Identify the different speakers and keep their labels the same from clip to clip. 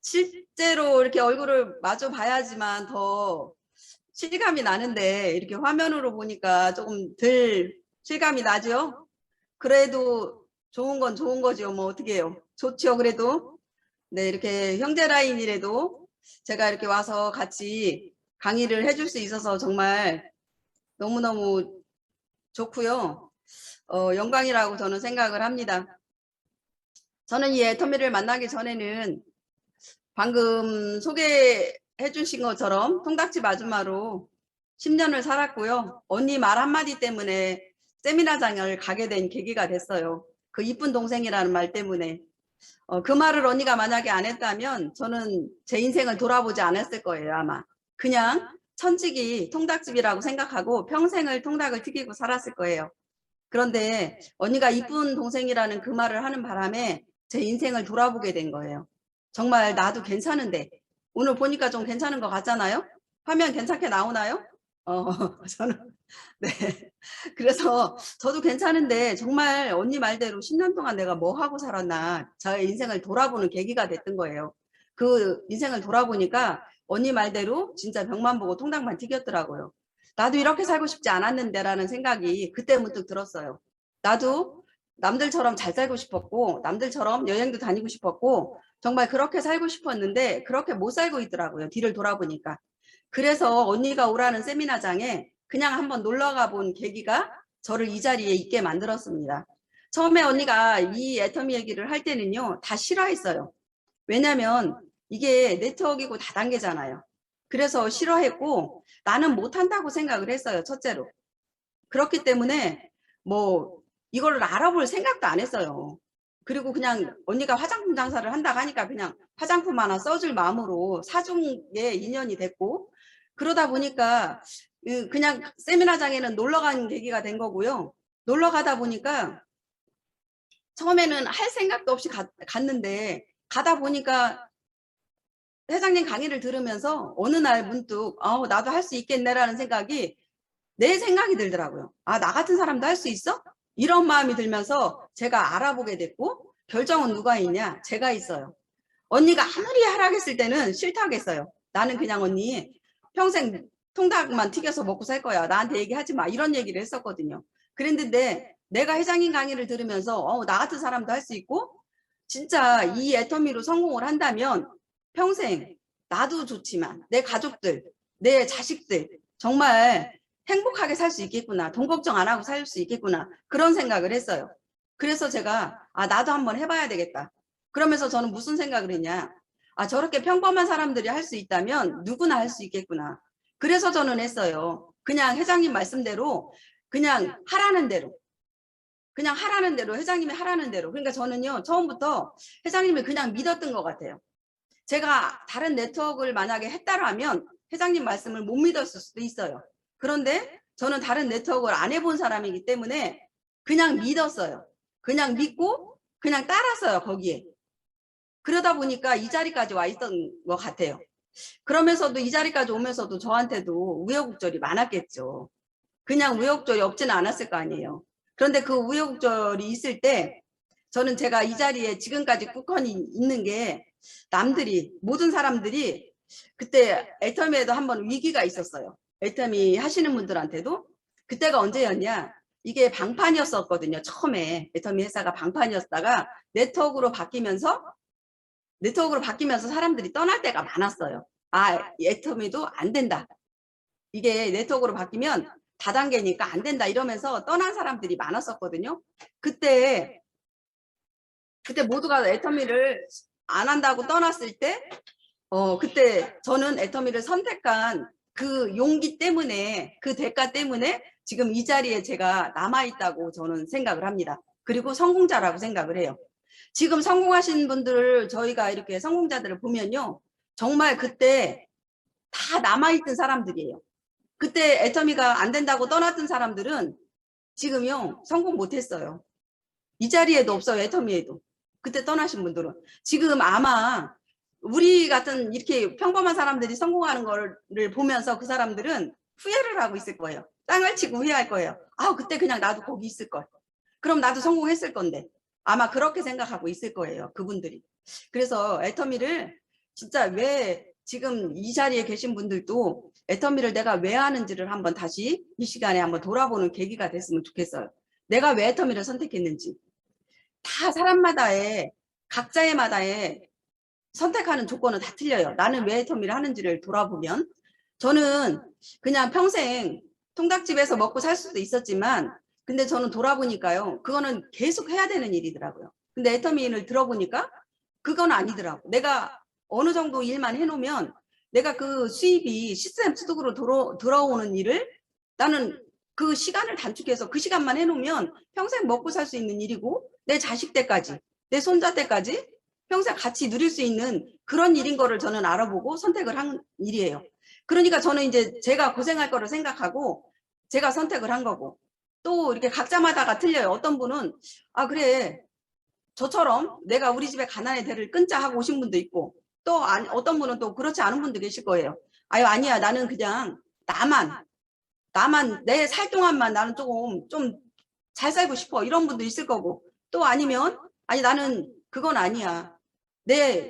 Speaker 1: 실제로 이렇게 얼굴을 마주 봐야지만 더 실감이 나는데 이렇게 화면으로 보니까 조금 덜 실감이 나죠. 그래도 좋은 건 좋은 거죠. 뭐 어떻게 해요. 좋죠. 그래도 네, 이렇게 형제 라인이라도 제가 이렇게 와서 같이 강의를 해줄 수 있어서 정말 너무너무 좋고요. 영광이라고 저는 생각을 합니다. 저는 이 애터미를 만나기 전에는 방금 소개해 주신 것처럼 통닭집 아줌마로 10년을 살았고요. 언니 말 한마디 때문에 세미나장을 가게 된 계기가 됐어요. 그 이쁜 동생이라는 말 때문에. 그 말을 언니가 만약에 안 했다면 저는 제 인생을 돌아보지 않았을 거예요, 아마. 그냥 천직이 통닭집이라고 생각하고 평생을 통닭을 튀기고 살았을 거예요. 그런데 언니가 이쁜 동생이라는 그 말을 하는 바람에 제 인생을 돌아보게 된 거예요. 정말 나도 괜찮은데 오늘 보니까 좀 괜찮은 것 같잖아요. 화면 괜찮게 나오나요? 저는 네. 그래서 저도 괜찮은데 정말 언니 말대로 10년 동안 내가 뭐 하고 살았나 저의 인생을 돌아보는 계기가 됐던 거예요. 그 인생을 돌아보니까 언니 말대로 진짜 벽만 보고 통닭만 튀겼더라고요. 나도 이렇게 살고 싶지 않았는데 라는 생각이 그때 문득 들었어요. 나도 남들처럼 잘 살고 싶었고 남들처럼 여행도 다니고 싶었고 정말 그렇게 살고 싶었는데 그렇게 못 살고 있더라고요. 뒤를 돌아보니까. 그래서 언니가 오라는 세미나장에 그냥 한번 놀러가 본 계기가 저를 이 자리에 있게 만들었습니다. 처음에 언니가 이 애터미 얘기를 할 때는요. 다 싫어했어요. 왜냐면 이게 네트워크이고 다단계잖아요. 그래서 싫어했고 나는 못한다고 생각을 했어요. 첫째로. 그렇기 때문에 뭐 이걸 알아볼 생각도 안 했어요. 그리고 그냥 언니가 화장품 장사를 한다고 하니까 그냥 화장품 하나 써줄 마음으로 사중에 인연이 됐고 그러다 보니까 그냥 세미나장에는 놀러 가는 계기가 된 거고요. 놀러 가다 보니까 처음에는 할 생각도 없이 갔는데 가다 보니까 회장님 강의를 들으면서 어느 날 문득 나도 할 수 있겠네라는 생각이 내 생각이 들더라고요. 나 같은 사람도 할 수 있어? 이런 마음이 들면서 제가 알아보게 됐고 결정은 누가 있냐? 제가 있어요. 언니가 아무리 하라고 했을 때는 싫다고 했어요. 나는 그냥 언니 평생 통닭만 튀겨서 먹고 살 거야. 나한테 얘기하지 마. 이런 얘기를 했었거든요. 그랬는데 내가 회장님 강의를 들으면서 나 같은 사람도 할 수 있고 진짜 이 애터미로 성공을 한다면 평생 나도 좋지만 내 가족들, 내 자식들 정말 행복하게 살 수 있겠구나. 돈 걱정 안 하고 살 수 있겠구나. 그런 생각을 했어요. 그래서 제가 나도 한번 해봐야 되겠다. 그러면서 저는 무슨 생각을 했냐. 저렇게 평범한 사람들이 할 수 있다면 누구나 할 수 있겠구나. 그래서 저는 했어요. 그냥 회장님 말씀대로 그냥 하라는 대로. 그냥 하라는 대로 회장님이 하라는 대로. 그러니까 저는요. 처음부터 회장님을 그냥 믿었던 것 같아요. 제가 다른 네트워크를 만약에 했다라면 회장님 말씀을 못 믿었을 수도 있어요. 그런데 저는 다른 네트워크를 안 해본 사람이기 때문에 그냥 믿었어요. 그냥 믿고 그냥 따랐어요. 거기에. 그러다 보니까 이 자리까지 와 있던 것 같아요. 그러면서도 이 자리까지 오면서도 저한테도 우여곡절이 많았겠죠. 그냥 우여곡절이 없지는 않았을 거 아니에요. 그런데 그 우여곡절이 있을 때 저는 제가 이 자리에 지금까지 꿋꿋이 있는 게 남들이 모든 사람들이 그때 애터미에도 한번 위기가 있었어요. 애터미 하시는 분들한테도 그때가 언제였냐 이게 방판이었었거든요. 처음에 애터미 회사가 방판이었다가 네트워크로 바뀌면서 사람들이 떠날 때가 많았어요. 애터미도 안 된다. 이게 네트워크로 바뀌면 다단계니까 안 된다 이러면서 떠난 사람들이 많았었거든요. 그때 모두가 애터미를 안 한다고 떠났을 때 그때 저는 애터미를 선택한 그 용기 때문에 그 대가 때문에 지금 이 자리에 제가 남아있다고 저는 생각을 합니다. 그리고 성공자라고 생각을 해요. 지금 성공하신 분들 저희가 이렇게 성공자들을 보면요. 정말 그때 다 남아있던 사람들이에요. 그때 애터미가 안 된다고 떠났던 사람들은 지금요. 성공 못했어요. 이 자리에도 없어요. 애터미에도. 그때 떠나신 분들은. 지금 아마 우리 같은 이렇게 평범한 사람들이 성공하는 거를 보면서 그 사람들은 후회를 하고 있을 거예요. 땅을 치고 후회할 거예요. 그때 그냥 나도 거기 있을 걸. 그럼 나도 성공했을 건데. 아마 그렇게 생각하고 있을 거예요. 그분들이. 그래서 애터미를 진짜 왜 지금 이 자리에 계신 분들도 애터미를 내가 왜 하는지를 한번 다시 이 시간에 한번 돌아보는 계기가 됐으면 좋겠어요. 내가 왜 애터미를 선택했는지. 다 사람마다의 각자의마다의 선택하는 조건은 다 틀려요. 나는 왜 애터미를 하는지를 돌아보면 저는 그냥 평생 통닭집에서 먹고 살 수도 있었지만 근데 저는 돌아보니까요. 그거는 계속 해야 되는 일이더라고요. 근데 애터미를 들어보니까 그건 아니더라고. 내가 어느 정도 일만 해놓으면 내가 그 수입이 시스템 소득으로 들어오는 일을 나는 그 시간을 단축해서 그 시간만 해놓으면 평생 먹고 살 수 있는 일이고 내 자식 때까지 내 손자 때까지 평생 같이 누릴 수 있는 그런 일인 거를 저는 알아보고 선택을 한 일이에요. 그러니까 저는 이제 제가 고생할 거를 생각하고 제가 선택을 한 거고 또 이렇게 각자마다가 틀려요. 어떤 분은 아 그래 저처럼 내가 우리 집에 가난의 대를 끊자 하고 오신 분도 있고 또 어떤 분은 또 그렇지 않은 분도 계실 거예요. 아유 아니야 나는 그냥 나만 내 살 동안만 나는 조금 좀 잘 살고 싶어 이런 분도 있을 거고 또 아니면 아니 나는 그건 아니야.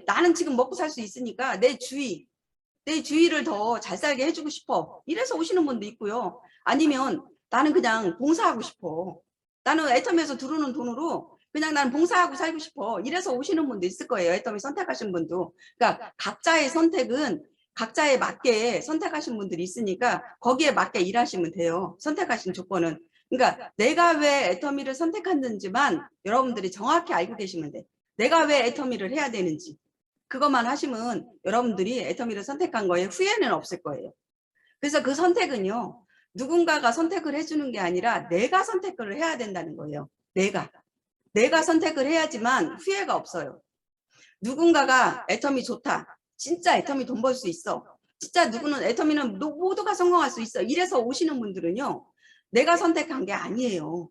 Speaker 1: 나는 지금 먹고 살 수 있으니까 내 주위를 더 잘 살게 해주고 싶어. 이래서 오시는 분도 있고요. 아니면 나는 그냥 봉사하고 싶어. 나는 애터미에서 들어오는 돈으로 그냥 나는 봉사하고 살고 싶어. 이래서 오시는 분도 있을 거예요. 애터미 선택하신 분도. 그러니까 각자의 선택은 각자에 맞게 선택하신 분들이 있으니까 거기에 맞게 일하시면 돼요. 선택하신 조건은. 그러니까 내가 왜 애터미를 선택했는지만 여러분들이 정확히 알고 계시면 돼. 내가 왜 애터미를 해야 되는지. 그것만 하시면 여러분들이 애터미를 선택한 거에 후회는 없을 거예요. 그래서 그 선택은요. 누군가가 선택을 해주는 게 아니라 내가 선택을 해야 된다는 거예요. 내가 선택을 해야지만 후회가 없어요. 누군가가 애터미 좋다. 진짜 애터미 돈 벌 수 있어. 진짜 누구는 애터미는 모두가 성공할 수 있어. 이래서 오시는 분들은요. 내가 선택한 게 아니에요.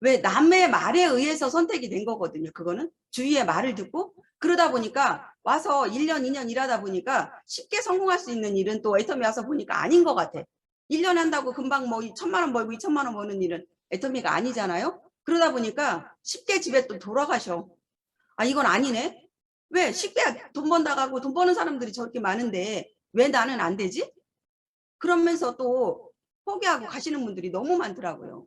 Speaker 1: 왜 남의 말에 의해서 선택이 된 거거든요. 그거는 주위의 말을 듣고 그러다 보니까 와서 1년, 2년 일하다 보니까 쉽게 성공할 수 있는 일은 또 애터미 와서 보니까 아닌 것 같아. 1년 한다고 금방 뭐 1,000만 원 벌고 2,000만 원 버는 일은 애터미가 아니잖아요. 그러다 보니까 쉽게 집에 또 돌아가셔. 아 이건 아니네. 왜 쉽게 돈 번다가고 돈 버는 사람들이 저렇게 많은데 왜 나는 안 되지? 그러면서 또 포기하고 가시는 분들이 너무 많더라고요.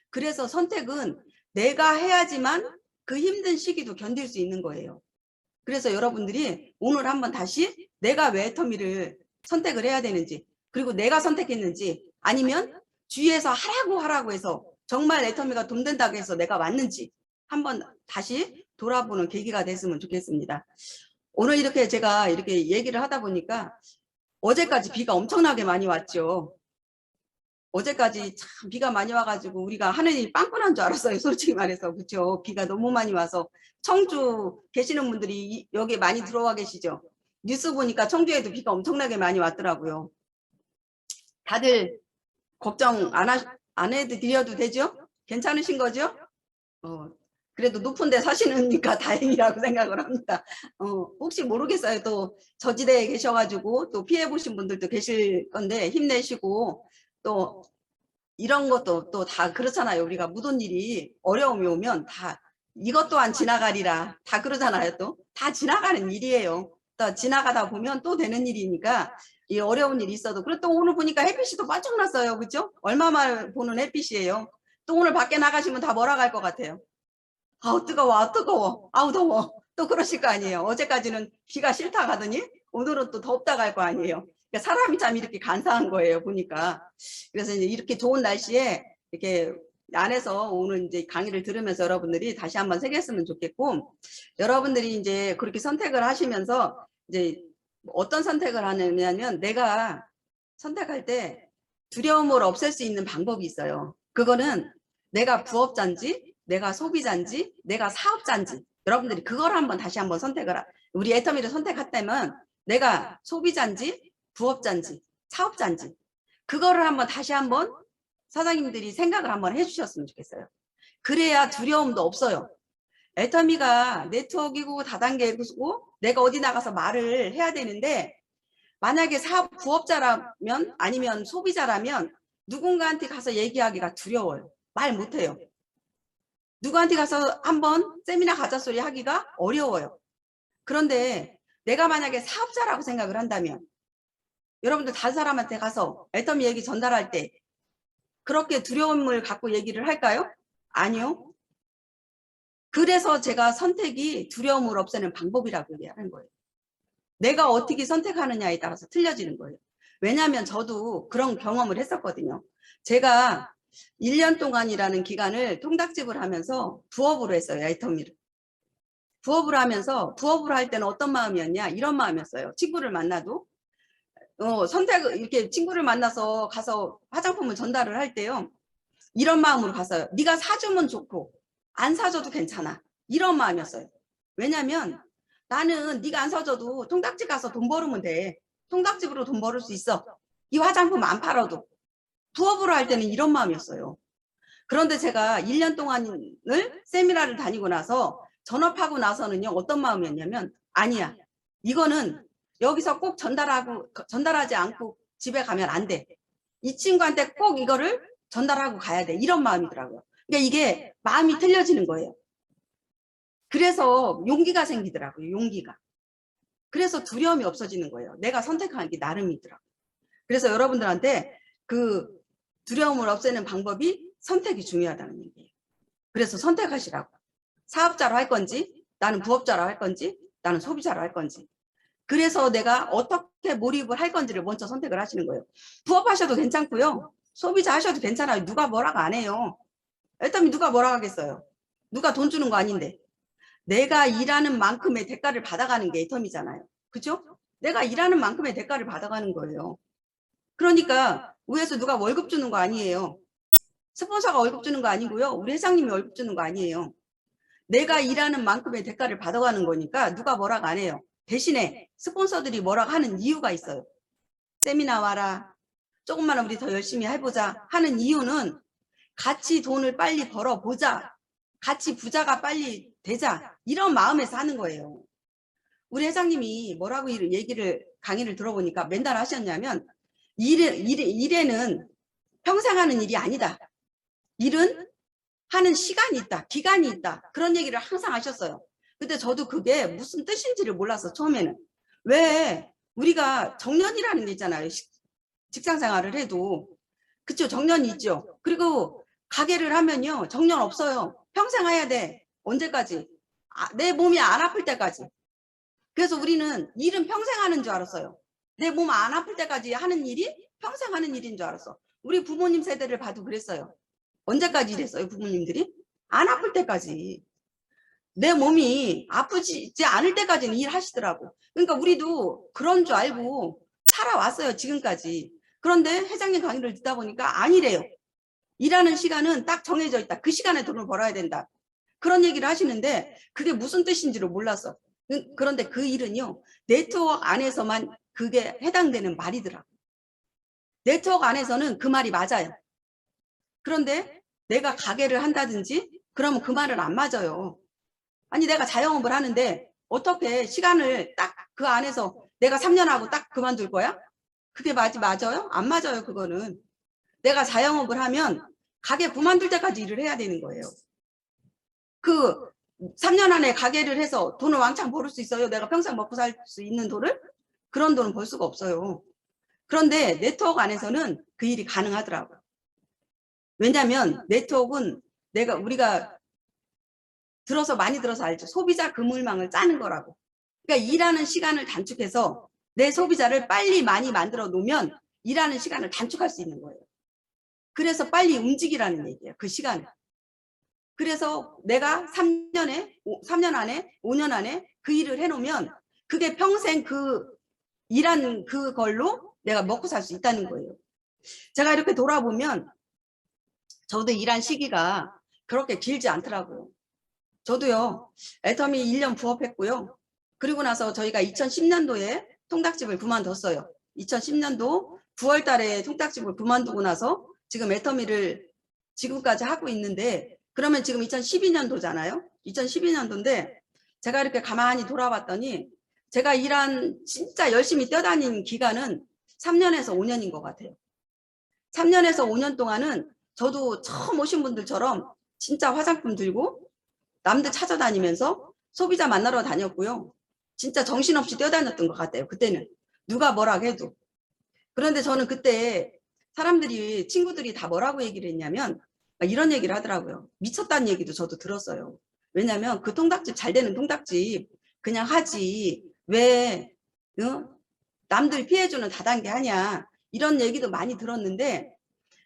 Speaker 1: 그래서 선택은 내가 해야지만 그 힘든 시기도 견딜 수 있는 거예요. 그래서 여러분들이 오늘 한번 다시 내가 왜 애터미를 선택을 해야 되는지 그리고 내가 선택했는지 아니면 주위에서 하라고 해서 정말 애터미가 돈 된다고 해서 내가 왔는지 한번 다시 돌아보는 계기가 됐으면 좋겠습니다. 오늘 이렇게 제가 이렇게 얘기를 하다 보니까 어제까지 비가 엄청나게 많이 왔죠. 어제까지 참 비가 많이 와가지고 우리가 하늘이 빵꾸난 줄 알았어요. 솔직히 말해서. 그렇죠. 비가 너무 많이 와서 청주 계시는 분들이 여기 많이 들어와 계시죠. 뉴스 보니까 청주에도 비가 엄청나게 많이 왔더라고요. 다들 걱정 안 해도 드려도 되죠? 괜찮으신 거죠? 그래도 높은 데 사시니까 다행이라고 생각을 합니다. 혹시 모르겠어요. 또 저지대에 계셔가지고 또 피해보신 분들도 계실 건데 힘내시고 또 이런 것도 또 다 그렇잖아요. 우리가 모든 일이 어려움이 오면 다 이것 또한 지나가리라 다 그러잖아요. 또 다 지나가는 일이에요. 또 지나가다 보면 또 되는 일이니까 이 어려운 일이 있어도 그리고 또 오늘 보니까 햇빛이 또 반짝 났어요. 그렇죠? 얼마만 보는 햇빛이에요. 또 오늘 밖에 나가시면 다 몰아갈 것 같아요. 아우 뜨거워 아우 뜨거워 아우 더워 또 그러실 거 아니에요. 어제까지는 비가 싫다 가더니 오늘은 또 덥다 갈 거 아니에요. 그러니까 사람이 참 이렇게 간사한 거예요 보니까. 그래서 이제 이렇게 좋은 날씨에 이렇게 안에서 오늘 이제 강의를 들으면서 여러분들이 다시 한번 새겼으면 좋겠고 여러분들이 이제 그렇게 선택을 하시면서 이제 어떤 선택을 하냐면 내가 선택할 때 두려움을 없앨 수 있는 방법이 있어요. 그거는 내가 부업자인지 내가 소비자인지 내가 사업자인지 여러분들이 그걸 한번 다시 한번 선택을 우리 애터미를 선택했다면 내가 소비자인지 부업자인지 사업자인지 그거를 한번 다시 한번 사장님들이 생각을 한번 해주셨으면 좋겠어요. 그래야 두려움도 없어요. 애터미가 네트워크이고 다단계고 내가 어디 나가서 말을 해야 되는데 만약에 부업자라면 아니면 소비자라면 누군가한테 가서 얘기하기가 두려워요. 말 못해요. 누구한테 가서 한번 세미나 가자 소리 하기가 어려워요. 그런데 내가 만약에 사업자라고 생각을 한다면 여러분들 다른 사람한테 가서 애터미 얘기 전달할 때 그렇게 두려움을 갖고 얘기를 할까요? 아니요. 그래서 제가 선택이 두려움을 없애는 방법이라고 얘기하는 거예요. 내가 어떻게 선택하느냐에 따라서 틀려지는 거예요. 왜냐하면 저도 그런 경험을 했었거든요. 제가 1년 동안이라는 기간을 통닭집을 하면서 부업으로 했어요. 애터미를. 부업을 하면서 부업을 할 때는 어떤 마음이었냐, 이런 마음이었어요. 친구를 만나도 선택을 이렇게 친구를 만나서 가서 화장품을 전달을 할 때요, 이런 마음으로 갔어요. 네가 사주면 좋고 안 사줘도 괜찮아, 이런 마음이었어요. 왜냐면 나는 네가 안 사줘도 통닭집 가서 돈 벌으면 돼. 통닭집으로 돈 벌을 수 있어. 이 화장품 안 팔아도. 부업으로 할 때는 이런 마음이었어요. 그런데 제가 1년 동안을 세미나를 다니고 나서 전업하고 나서는요, 어떤 마음이었냐면, 아니야, 이거는 여기서 꼭 전달하지 않고 집에 가면 안 돼. 이 친구한테 꼭 이거를 전달하고 가야 돼. 이런 마음이더라고요. 그러니까 이게 마음이 틀려지는 거예요. 그래서 용기가 생기더라고요. 용기가. 그래서 두려움이 없어지는 거예요. 내가 선택하는 게 나름이더라고요. 그래서 여러분들한테 그 두려움을 없애는 방법이 선택이 중요하다는 얘기예요. 그래서 선택하시라고. 사업자로 할 건지, 나는 부업자로 할 건지, 나는 소비자로 할 건지. 그래서 내가 어떻게 몰입을 할 건지를 먼저 선택을 하시는 거예요. 부업하셔도 괜찮고요. 소비자 하셔도 괜찮아요. 누가 뭐라고 안 해요. 일단 누가 뭐라고 하겠어요. 누가 돈 주는 거 아닌데. 내가 일하는 만큼의 대가를 받아가는 게 애텀이잖아요. 그죠? 내가 일하는 만큼의 대가를 받아가는 거예요. 그러니까 위에서 누가 월급 주는 거 아니에요. 스폰서가 월급 주는 거 아니고요. 우리 회장님이 월급 주는 거 아니에요. 내가 일하는 만큼의 대가를 받아가는 거니까 누가 뭐라고 안 해요. 대신에 스폰서들이 뭐라고 하는 이유가 있어요. 세미나 와라. 조금만 우리 더 열심히 해보자 하는 이유는 같이 돈을 빨리 벌어보자. 같이 부자가 빨리 되자. 이런 마음에서 하는 거예요. 우리 회장님이 뭐라고 강의를 들어보니까 맨날 하셨냐면 일에는 평생 하는 일이 아니다. 일은 하는 시간이 있다. 기간이 있다. 그런 얘기를 항상 하셨어요. 근데 저도 그게 무슨 뜻인지를 몰랐어. 처음에는. 왜 우리가 정년이라는 게 있잖아요. 직장 생활을 해도. 그쵸? 정년이 있죠. 그리고 가게를 하면요. 정년 없어요. 평생 해야 돼. 언제까지? 내 몸이 안 아플 때까지. 그래서 우리는 일은 평생 하는 줄 알았어요. 내 몸 안 아플 때까지 하는 일이 평생 하는 일인 줄 알았어. 우리 부모님 세대를 봐도 그랬어요. 언제까지 일했어요, 부모님들이? 안 아플 때까지. 내 몸이 아프지 않을 때까지는 일하시더라고. 그러니까 우리도 그런 줄 알고 살아왔어요, 지금까지. 그런데 회장님 강의를 듣다 보니까 아니래요. 일하는 시간은 딱 정해져 있다. 그 시간에 돈을 벌어야 된다. 그런 얘기를 하시는데 그게 무슨 뜻인지를 몰랐어. 그런데 그 일은요, 네트워크 안에서만 그게 해당되는 말이더라고. 네트워크 안에서는 그 말이 맞아요. 그런데 내가 가게를 한다든지 그러면 그 말은 안 맞아요. 아니 내가 자영업을 하는데 어떻게 시간을 딱 그 안에서 내가 3년 하고 딱 그만둘 거야? 그게 맞아요? 안 맞아요. 그거는. 내가 자영업을 하면 가게 그만둘 때까지 일을 해야 되는 거예요. 그 3년 안에 가게를 해서 돈을 왕창 벌을 수 있어요? 내가 평생 먹고 살 수 있는 돈을? 그런 돈은 벌 수가 없어요. 그런데 네트워크 안에서는 그 일이 가능하더라고요. 왜냐하면 네트워크는 우리가 많이 들어서 알죠. 소비자 그물망을 짜는 거라고. 그러니까 일하는 시간을 단축해서 내 소비자를 빨리 많이 만들어 놓으면 일하는 시간을 단축할 수 있는 거예요. 그래서 빨리 움직이라는 얘기예요. 그 시간을. 그래서 내가 3년 안에 5년 안에 그 일을 해놓으면 그게 평생 일한 그걸로 내가 먹고 살 수 있다는 거예요. 제가 이렇게 돌아보면 저도 일한 시기가 그렇게 길지 않더라고요. 저도요, 애터미 1년 부업했고요. 그리고 나서 저희가 2010년도에 통닭집을 그만뒀어요. 2010년도 9월 달에 통닭집을 그만두고 나서 지금 애터미를 지금까지 하고 있는데, 그러면 지금 2012년도잖아요. 2012년도인데 제가 이렇게 가만히 돌아봤더니 제가 진짜 열심히 뛰어다닌 기간은 3년에서 5년인 것 같아요. 3년에서 5년 동안은 저도 처음 오신 분들처럼 진짜 화장품 들고 남들 찾아다니면서 소비자 만나러 다녔고요. 진짜 정신없이 뛰어다녔던 것 같아요. 그때는 누가 뭐라 해도. 그런데 저는 그때 사람들이 친구들이 다 뭐라고 얘기를 했냐면 이런 얘기를 하더라고요. 미쳤다는 얘기도 저도 들었어요. 왜냐면 그 통닭집 잘 되는 통닭집 그냥 하지 왜 남들 피해주는 다단계 하냐 이런 얘기도 많이 들었는데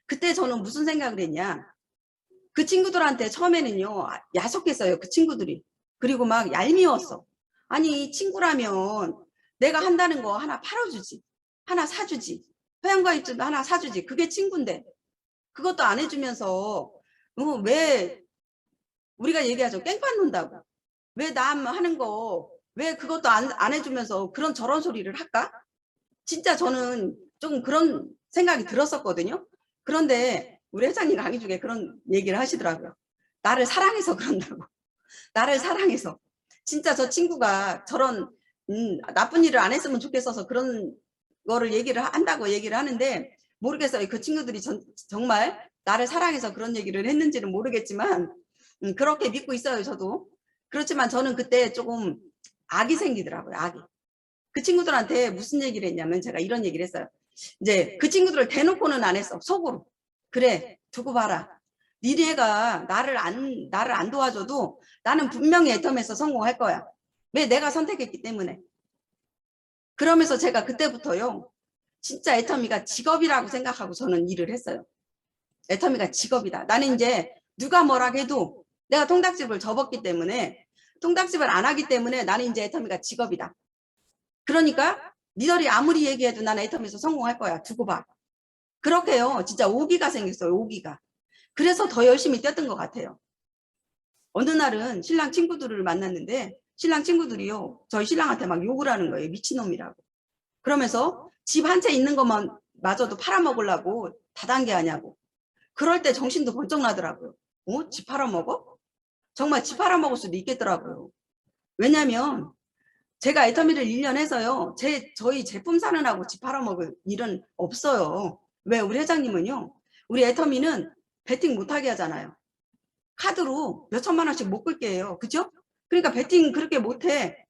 Speaker 1: 그때 저는 무슨 생각을 했냐. 그 친구들한테 처음에는요 야속했어요. 그 친구들이. 그리고 막 얄미웠어. 아니 친구라면 내가 한다는 거 하나 팔아주지. 하나 사주지. 회원가입증도 하나 사주지. 그게 친구인데 그것도 안 해주면서 왜 우리가 얘기하죠. 깽판 논다고. 왜 남 하는 거 왜 그것도 안 해주면서 그런 저런 소리를 할까? 진짜 저는 조금 그런 생각이 들었었거든요. 그런데 우리 회장님 강의 중에 그런 얘기를 하시더라고요. 나를 사랑해서 그런다고. 나를 사랑해서. 진짜 저 친구가 저런 나쁜 일을 안 했으면 좋겠어서 그런 거를 얘기를 한다고 얘기를 하는데 모르겠어요. 그 친구들이 정말 나를 사랑해서 그런 얘기를 했는지는 모르겠지만 그렇게 믿고 있어요. 저도. 그렇지만 저는 그때 조금 악이 생기더라고요. 악이. 그 친구들한테 무슨 얘기를 했냐면 제가 이런 얘기를 했어요. 이제 그 친구들을 대놓고는 안 했어. 속으로. 그래 두고 봐라. 니네가 나를 안 도와줘도 나는 분명히 애텀에서 성공할 거야. 왜? 내가 선택했기 때문에. 그러면서 제가 그때부터요. 진짜 애터미가 직업이라고 생각하고 저는 일을 했어요. 애터미가 직업이다. 나는 이제 누가 뭐라 해도 내가 통닭집을 접었기 때문에 통닭집을 안 하기 때문에 나는 이제 애터미가 직업이다. 그러니까 니들이 아무리 얘기해도 나는 애터미에서 성공할 거야. 두고 봐. 그렇게요. 진짜 오기가 생겼어요. 오기가. 그래서 더 열심히 뛰었던 것 같아요. 어느 날은 신랑 친구들을 만났는데 신랑 친구들이요. 저희 신랑한테 막 욕을 하는 거예요. 미친놈이라고. 그러면서 집 한 채 있는 것만 마저도 팔아먹으려고 다단계 하냐고. 그럴 때 정신도 번쩍 나더라고요. 집 팔아먹어? 정말 집 팔아먹을 수도 있겠더라고요. 왜냐면 제가 애터미를 1년 해서요. 저희 제품 사는 하고 집 팔아먹을 일은 없어요. 왜? 우리 회장님은요. 우리 애터미는 베팅 못하게 하잖아요. 카드로 몇 천만 원씩 못 끌게 해요. 그죠? 그러니까 베팅 그렇게 못해.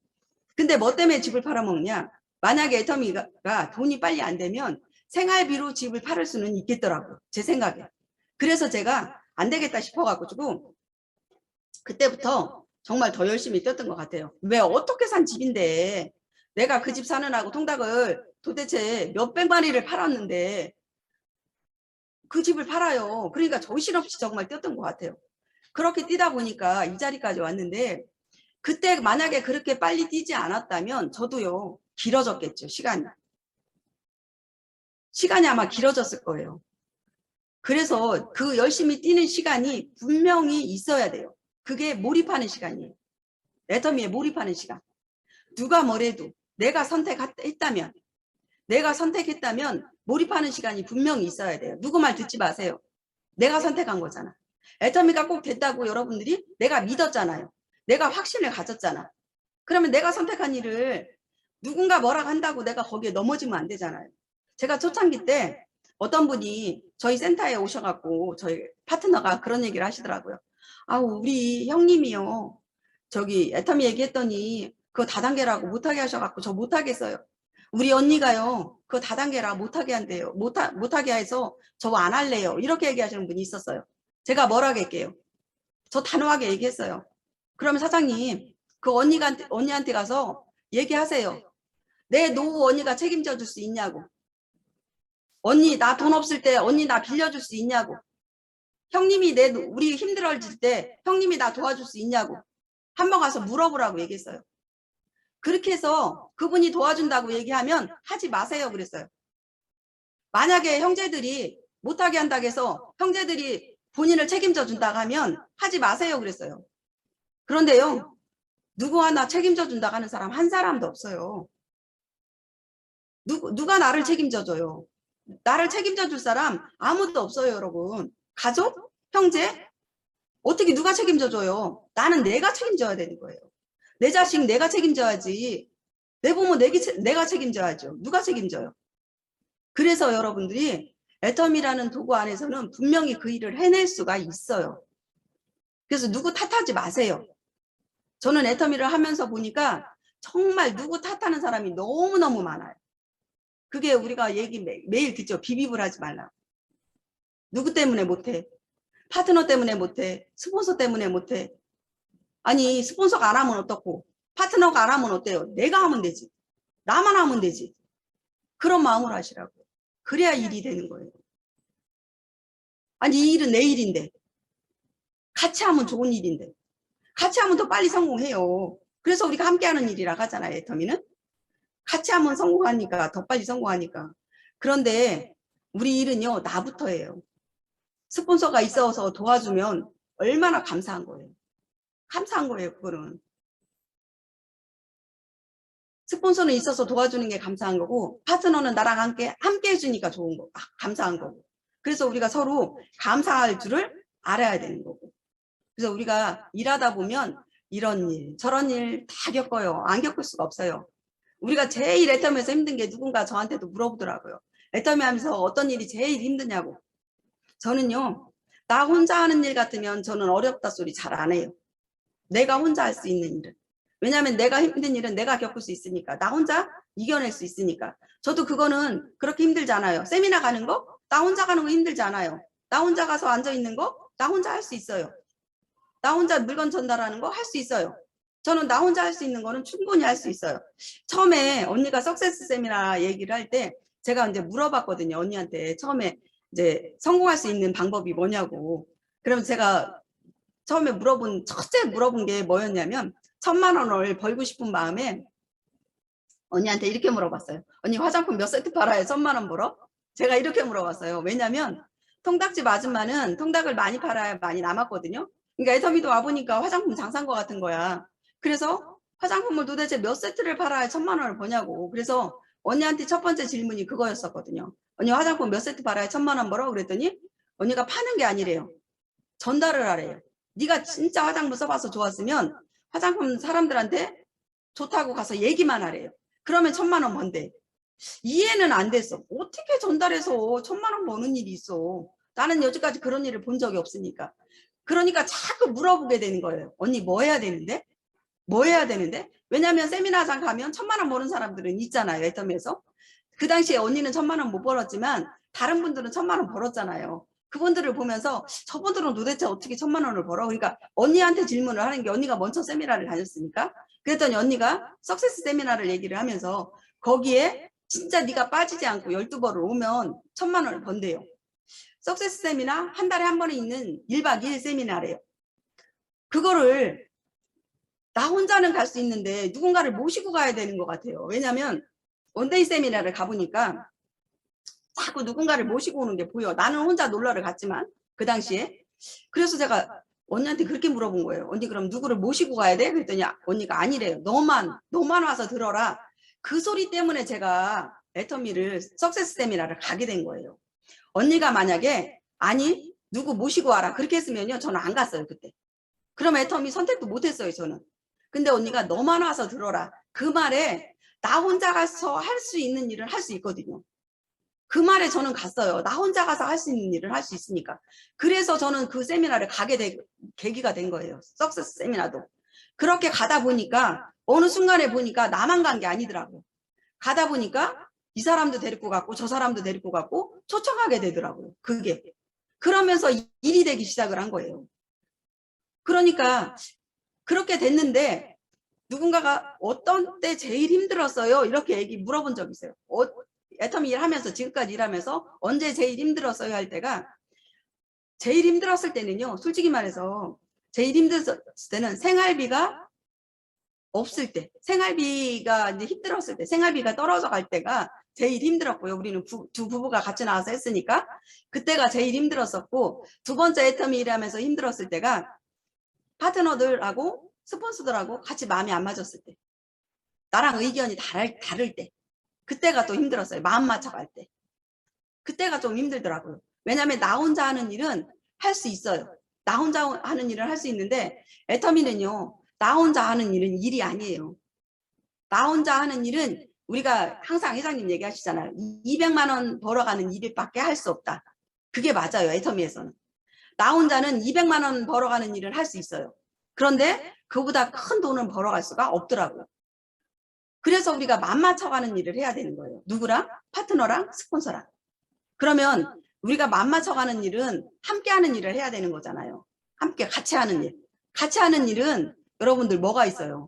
Speaker 1: 근데 뭐 때문에 집을 팔아먹냐? 만약에 애터미가 돈이 빨리 안 되면 생활비로 집을 팔을 수는 있겠더라고요. 제 생각에. 그래서 제가 안 되겠다 싶어가지고 그때부터 정말 더 열심히 뛰었던 것 같아요. 왜? 어떻게 산 집인데 내가 그 집 사는 하고 통닭을 도대체 몇백 마리를 팔았는데 그 집을 팔아요. 그러니까 정신없이 정말 뛰었던 것 같아요. 그렇게 뛰다 보니까 이 자리까지 왔는데 그때 만약에 그렇게 빨리 뛰지 않았다면 저도요 길어졌겠죠. 시간이 아마 길어졌을 거예요. 그래서 그 열심히 뛰는 시간이 분명히 있어야 돼요. 그게 몰입하는 시간이에요. 애터미에 몰입하는 시간. 누가 뭐래도 내가 선택했다면 몰입하는 시간이 분명히 있어야 돼요. 누구 말 듣지 마세요. 내가 선택한 거잖아. 애터미가 꼭 됐다고 여러분들이 내가 믿었잖아요. 내가 확신을 가졌잖아. 그러면 내가 선택한 일을 누군가 뭐라고 한다고 내가 거기에 넘어지면 안 되잖아요. 제가 초창기 때 어떤 분이 저희 센터에 오셔갖고 저희 파트너가 그런 얘기를 하시더라고요. 우리 형님이요. 저기 애터미 얘기했더니 그거 다단계라고 못하게 하셔갖고 저 못하겠어요. 우리 언니가요. 그거 다단계라 못하게 한대요. 못하게 해서 저거 안 할래요. 이렇게 얘기하시는 분이 있었어요. 제가 뭐라고 할게요. 저 단호하게 얘기했어요. 그러면 사장님 그 언니한테 가서 얘기하세요. 내 노후 언니가 책임져 줄 수 있냐고. 언니 나 돈 없을 때 언니 나 빌려줄 수 있냐고. 형님이 우리 힘들어질 때 형님이 나 도와줄 수 있냐고. 한번 가서 물어보라고 얘기했어요. 그렇게 해서 그분이 도와준다고 얘기하면 하지 마세요 그랬어요. 만약에 형제들이 못하게 한다고 해서 형제들이 본인을 책임져 준다고 하면 하지 마세요 그랬어요. 그런데요. 누구 하나 책임져 준다고 하는 사람 한 사람도 없어요. 누가 나를 책임져 줘요. 나를 책임져 줄 사람 아무도 없어요 여러분. 가족? 형제? 어떻게 누가 책임져 줘요. 나는 내가 책임져야 되는 거예요. 내 자식 내가 책임져야지. 내 부모 내가 책임져야죠. 누가 책임져요. 그래서 여러분들이 애텀이라는 도구 안에서는 분명히 그 일을 해낼 수가 있어요. 그래서 누구 탓하지 마세요. 저는 애터미를 하면서 보니까 정말 누구 탓하는 사람이 너무너무 많아요. 그게 우리가 얘기 매일 듣죠. 비비불 하지 말라. 누구 때문에 못해? 파트너 때문에 못해? 스폰서 때문에 못해? 아니 스폰서가 안 하면 어떻고 파트너가 안 하면 어때요? 내가 하면 되지. 나만 하면 되지. 그런 마음을 하시라고. 그래야 일이 되는 거예요. 아니 이 일은 내 일인데 같이 하면 좋은 일인데 같이 하면 더 빨리 성공해요. 그래서 우리가 함께하는 일이라고 하잖아요. 애터미는 같이 하면 성공하니까 더 빨리 성공하니까. 그런데 우리 일은요 나부터예요. 스폰서가 있어서 도와주면 얼마나 감사한 거예요. 감사한 거예요. 그거는 스폰서는 있어서 도와주는 게 감사한 거고 파트너는 나랑 함께 해주니까 좋은 거 감사한 거고. 그래서 우리가 서로 감사할 줄을 알아야 되는 거고. 그래서 우리가 일하다 보면 이런 일 저런 일 다 겪어요. 안 겪을 수가 없어요. 우리가 제일 애터미에서 힘든 게 누군가 저한테도 물어보더라고요. 애터미 하면서 어떤 일이 제일 힘드냐고. 저는요 나 혼자 하는 일 같으면 저는 어렵다 소리 잘 안 해요. 내가 혼자 할 수 있는 일은. 왜냐하면 내가 힘든 일은 내가 겪을 수 있으니까. 나 혼자 이겨낼 수 있으니까. 저도 그거는 그렇게 힘들지 않아요. 세미나 가는 거? 나 혼자 가는 거 힘들지 않아요. 나 혼자 가서 앉아있는 거? 나 혼자 할 수 있어요. 나 혼자 물건 전달하는 거 할 수 있어요. 저는 나 혼자 할 수 있는 거는 충분히 할 수 있어요. 처음에 언니가 석세스 세미나 얘기를 할 때 제가 이제 물어봤거든요. 언니한테 처음에 이제 성공할 수 있는 방법이 뭐냐고. 그럼 제가 처음에 첫째 물어본 게 뭐였냐면 1,000,000원을 벌고 싶은 마음에 언니한테 이렇게 물어봤어요. 언니 화장품 몇 세트 팔아야 1,000,000원 벌어? 제가 이렇게 물어봤어요. 왜냐면 통닭집 아줌마는 통닭을 많이 팔아야 많이 남았거든요. 그러니까 애터미도 와보니까 화장품 장사인 것 같은 거야. 그래서 화장품을 도대체 몇 세트를 팔아야 1,000,000원을 버냐고. 그래서 언니한테 첫 번째 질문이 그거였었거든요. 언니 화장품 몇 세트 팔아야 1,000,000원 벌어? 그랬더니 언니가 파는 게 아니래요. 전달을 하래요. 네가 진짜 화장품 써봐서 좋았으면 화장품 사람들한테 좋다고 가서 얘기만 하래요. 그러면 1,000,000원 번대. 이해는 안 됐어. 어떻게 전달해서 1,000,000원 버는 일이 있어. 나는 여지까지 그런 일을 본 적이 없으니까. 그러니까 자꾸 물어보게 되는 거예요. 언니 뭐 해야 되는데? 뭐 해야 되는데? 왜냐하면 세미나장 가면 1,000,000원 버는 사람들은 있잖아요. 애터미에서. 그 당시에 언니는 1,000,000원 못 벌었지만 다른 분들은 1,000,000원 벌었잖아요. 그분들을 보면서 저분들은 도대체 어떻게 1,000,000원을 벌어? 그러니까 언니한테 질문을 하는 게 언니가 먼저 세미나를 다녔으니까. 그랬더니 언니가 석세스 세미나를 얘기를 하면서 거기에 진짜 네가 빠지지 않고 12번을 오면 1,000,000원을 번대요. 석세스 세미나 한 달에 한 번에 있는 1박 2일 세미나래요. 그거를 나 혼자는 갈 수 있는데 누군가를 모시고 가야 되는 것 같아요. 왜냐하면 원데이 세미나를 가보니까 자꾸 누군가를 모시고 오는 게 보여. 나는 혼자 놀러를 갔지만 그 당시에. 그래서 제가 언니한테 그렇게 물어본 거예요. 언니 그럼 누구를 모시고 가야 돼? 그랬더니 언니가 아니래요. 너만 와서 들어라. 그 소리 때문에 제가 애터미를 석세스 세미나를 가게 된 거예요. 언니가 만약에 아니 누구 모시고 와라 그렇게 했으면요 저는 안 갔어요. 그때. 그럼 애터미 선택도 못했어요. 저는. 근데 언니가 너만 와서 들어라. 그 말에 나 혼자 가서 할 수 있는 일을 할 수 있거든요. 그 말에 저는 갔어요. 나 혼자 가서 할 수 있는 일을 할 수 있으니까. 그래서 저는 그 세미나를 가게 된 계기가 된 거예요. 석세스 세미나도. 그렇게 가다 보니까 어느 순간에 보니까 나만 간 게 아니더라고요. 가다 보니까 이 사람도 데리고 갔고 저 사람도 데리고 갔고 초청하게 되더라고요. 그게. 그러면서 일이 되기 시작을 한 거예요. 그러니까 그렇게 됐는데 누군가가 어떤 때 제일 힘들었어요? 이렇게 물어본 적 있어요. 애터미 일하면서 지금까지 일하면서 언제 제일 힘들었어요? 할 때가 제일 힘들었을 때는요. 솔직히 말해서 제일 힘들었을 때는 생활비가 없을 때 생활비가 이제 힘들었을 때 생활비가 떨어져 갈 때가 제일 힘들었고요. 우리는 두 부부가 같이 나와서 했으니까 그때가 제일 힘들었었고 두 번째 애터미 일하면서 힘들었을 때가 파트너들하고 스폰서들하고 같이 마음이 안 맞았을 때 나랑 의견이 다를 때 그때가 또 힘들었어요. 마음 맞춰갈 때. 그때가 좀 힘들더라고요. 왜냐하면 나 혼자 하는 일은 할 수 있어요. 나 혼자 하는 일을 할 수 있는데 애터미는요. 나 혼자 하는 일은 일이 아니에요. 나 혼자 하는 일은 우리가 항상 회장님 얘기하시잖아요. 200만 원 벌어가는 일밖에 할 수 없다. 그게 맞아요. 애터미에서는. 나 혼자는 200만 원 벌어가는 일을 할 수 있어요. 그런데 그보다 큰 돈을 벌어갈 수가 없더라고요. 그래서 우리가 맘 맞춰가는 일을 해야 되는 거예요. 누구랑? 파트너랑 스폰서랑. 그러면 우리가 맘 맞춰가는 일은 함께 하는 일을 해야 되는 거잖아요. 함께 같이 하는 일. 같이 하는 일은 여러분들 뭐가 있어요?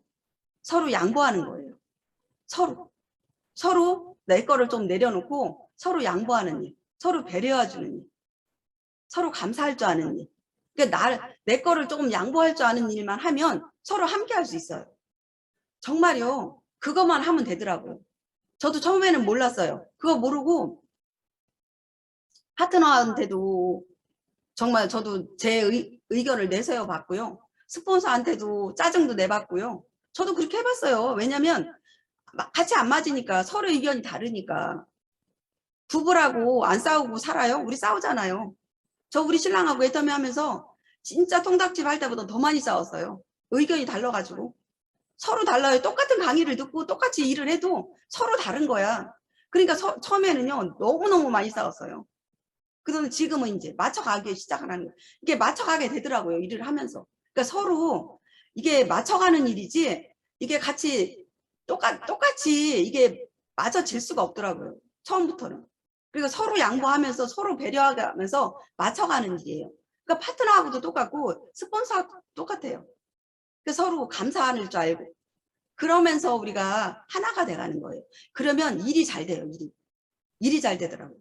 Speaker 1: 서로 양보하는 거예요. 서로 내 거를 좀 내려놓고 서로 양보하는 일. 서로 배려해주는 일. 서로 감사할 줄 아는 일. 그러니까 내 거를 조금 양보할 줄 아는 일만 하면 서로 함께 할 수 있어요. 정말요. 그것만 하면 되더라고요. 저도 처음에는 몰랐어요. 그거 모르고 파트너한테도 정말 저도 제 의견을 내세워 봤고요. 스폰서한테도 짜증도 내봤고요. 저도 그렇게 해봤어요. 왜냐면 같이 안 맞으니까 서로 의견이 다르니까. 부부라고 안 싸우고 살아요? 우리 싸우잖아요. 저 우리 신랑하고 애터미 하면서 진짜 통닭집 할 때보다 더 많이 싸웠어요. 의견이 달라가지고. 서로 달라요. 똑같은 강의를 듣고 똑같이 일을 해도 서로 다른 거야. 그러니까 처음에는요. 너무너무 많이 싸웠어요. 그러면 지금은 이제 맞춰가기 시작을 하는 거예요. 이게 맞춰가게 되더라고요. 일을 하면서. 그러니까 서로 이게 맞춰가는 일이지 이게 같이 똑같이 이게 맞춰질 수가 없더라고요. 처음부터는. 그러니까 서로 양보하면서 서로 배려하면서 맞춰가는 일이에요. 그러니까 파트너하고도 똑같고 스폰서하고도 똑같아요. 그러니까 서로 감사할 줄 알고 그러면서 우리가 하나가 돼가는 거예요. 그러면 일이 잘 돼요. 일이 잘 되더라고요.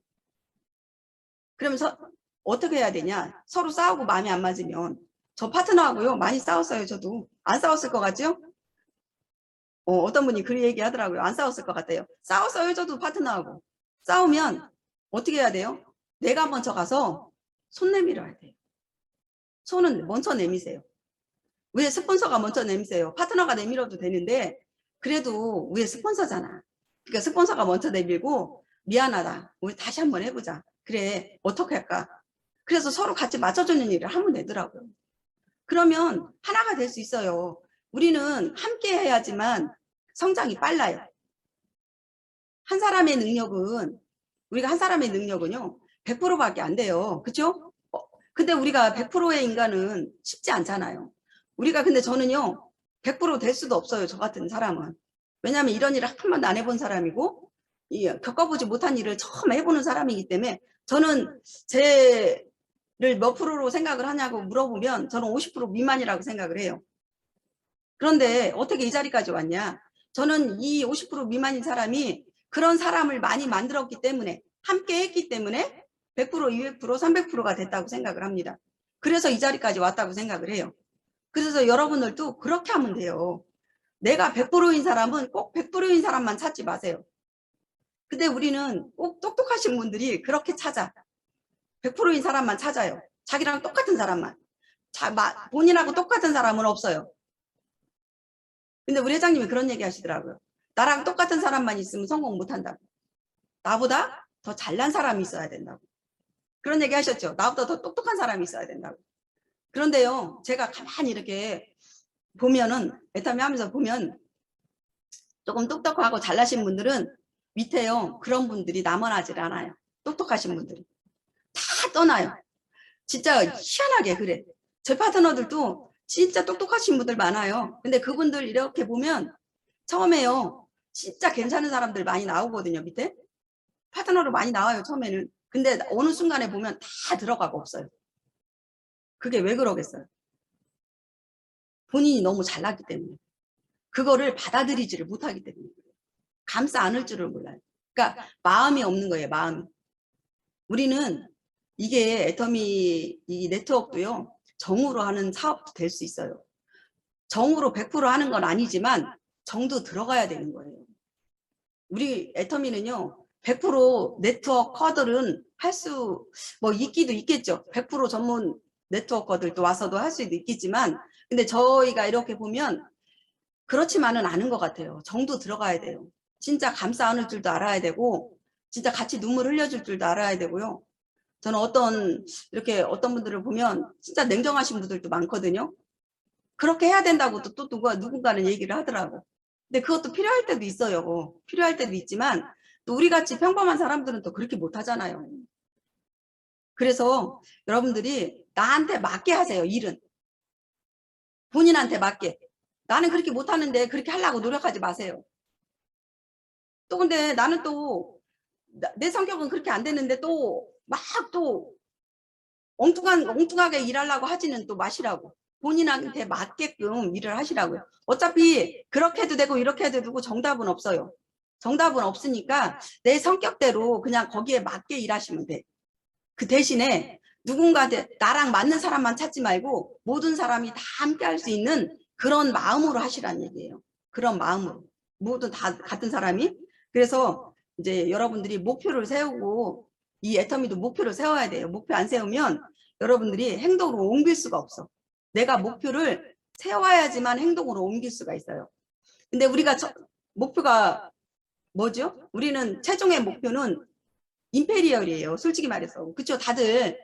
Speaker 1: 그러면서 어떻게 해야 되냐? 서로 싸우고 마음이 안 맞으면 저 파트너하고요. 많이 싸웠어요. 저도. 안 싸웠을 것 같죠? 어떤 분이 그 얘기 하더라고요. 안 싸웠을 것 같아요. 싸웠어요. 저도 파트너하고. 싸우면 어떻게 해야 돼요? 내가 먼저 가서 손 내밀어야 돼요. 손은 먼저 내미세요. 왜 스폰서가 먼저 내미세요? 파트너가 내밀어도 되는데 그래도 왜 스폰서잖아. 그러니까 스폰서가 먼저 내밀고 미안하다. 우리 다시 한번 해보자. 그래. 어떻게 할까? 그래서 서로 같이 맞춰주는 일을 하면 되더라고요. 그러면 하나가 될 수 있어요. 우리는 함께 해야지만 성장이 빨라요. 한 사람의 능력은 우리가 한 사람의 능력은요 100%밖에 안 돼요. 그렇죠? 근데 우리가 100%의 인간은 쉽지 않잖아요. 우리가 근데 저는요 100%될 수도 없어요. 저 같은 사람은. 왜냐하면 이런 일을 한 번도 안 해본 사람이고 겪어보지 못한 일을 처음 해보는 사람이기 때문에 저는 제를 몇 프로로 생각을 하냐고 물어보면 저는 50% 미만이라고 생각을 해요. 그런데 어떻게 이 자리까지 왔냐? 저는 이 50% 미만인 사람이 그런 사람을 많이 만들었기 때문에 함께 했기 때문에 100%, 200%, 300%가 됐다고 생각을 합니다. 그래서 이 자리까지 왔다고 생각을 해요. 그래서 여러분들도 그렇게 하면 돼요. 내가 100%인 사람은 꼭 100%인 사람만 찾지 마세요. 근데 우리는 꼭 똑똑하신 분들이 그렇게 찾아. 100%인 사람만 찾아요. 자기랑 똑같은 사람만. 본인하고 똑같은 사람은 없어요. 근데 우리 회장님이 그런 얘기 하시더라고요. 나랑 똑같은 사람만 있으면 성공 못한다고. 나보다 더 잘난 사람이 있어야 된다고. 그런 얘기 하셨죠. 나보다 더 똑똑한 사람이 있어야 된다고. 그런데요. 제가 가만히 이렇게 보면은 애터미 하면서 보면 조금 똑똑하고 잘나신 분들은 밑에요. 그런 분들이 남아나질 않아요. 똑똑하신 분들이. 다 떠나요. 진짜 희한하게 그래. 제 파트너들도 진짜 똑똑하신 분들 많아요. 근데 그분들 이렇게 보면 처음에요. 진짜 괜찮은 사람들 많이 나오거든요. 밑에. 파트너로 많이 나와요. 처음에는. 근데 어느 순간에 보면 다 들어가고 없어요. 그게 왜 그러겠어요? 본인이 너무 잘났기 때문에. 그거를 받아들이지를 못하기 때문에. 감싸 안을 줄을 몰라요. 그러니까 마음이 없는 거예요. 마음이. 우리는 이게 애터미 이 네트워크도요. 정으로 하는 사업도 될 수 있어요. 정으로 100% 하는 건 아니지만 정도 들어가야 되는 거예요. 우리 애터미는요. 100% 네트워커들은 할 수 뭐 있기도 있겠죠. 100% 전문 네트워커들도 와서도 할 수도 있겠지만 근데 저희가 이렇게 보면 그렇지만은 않은 것 같아요. 정도 들어가야 돼요. 진짜 감싸 안을 줄도 알아야 되고 진짜 같이 눈물 흘려줄 줄도 알아야 되고요. 저는 이렇게 어떤 분들을 보면 진짜 냉정하신 분들도 많거든요. 그렇게 해야 된다고 또 누군가는 얘기를 하더라고. 근데 그것도 필요할 때도 있어요. 필요할 때도 있지만 또 우리같이 평범한 사람들은 또 그렇게 못하잖아요. 그래서 여러분들이 나한테 맞게 하세요. 일은. 본인한테 맞게. 나는 그렇게 못하는데 그렇게 하려고 노력하지 마세요. 또 근데 나는 또 내 성격은 그렇게 안 됐는데 또 막 또 엉뚱하게 일하려고 하지는 또 마시라고. 본인한테 맞게끔 일을 하시라고요. 어차피 그렇게 해도 되고 이렇게 해도 되고 정답은 없어요. 정답은 없으니까 내 성격대로 그냥 거기에 맞게 일하시면 돼. 그 대신에 누군가한테 나랑 맞는 사람만 찾지 말고 모든 사람이 다 함께 할 수 있는 그런 마음으로 하시라는 얘기예요. 그런 마음으로. 모든 다 같은 사람이. 그래서 이제 여러분들이 목표를 세우고 이 애터미도 목표를 세워야 돼요. 목표 안 세우면 여러분들이 행동으로 옮길 수가 없어. 내가 목표를 세워야지만 행동으로 옮길 수가 있어요. 근데 우리가 목표가 뭐죠? 우리는 최종의 목표는 임페리얼이에요. 솔직히 말해서. 그쵸? 다들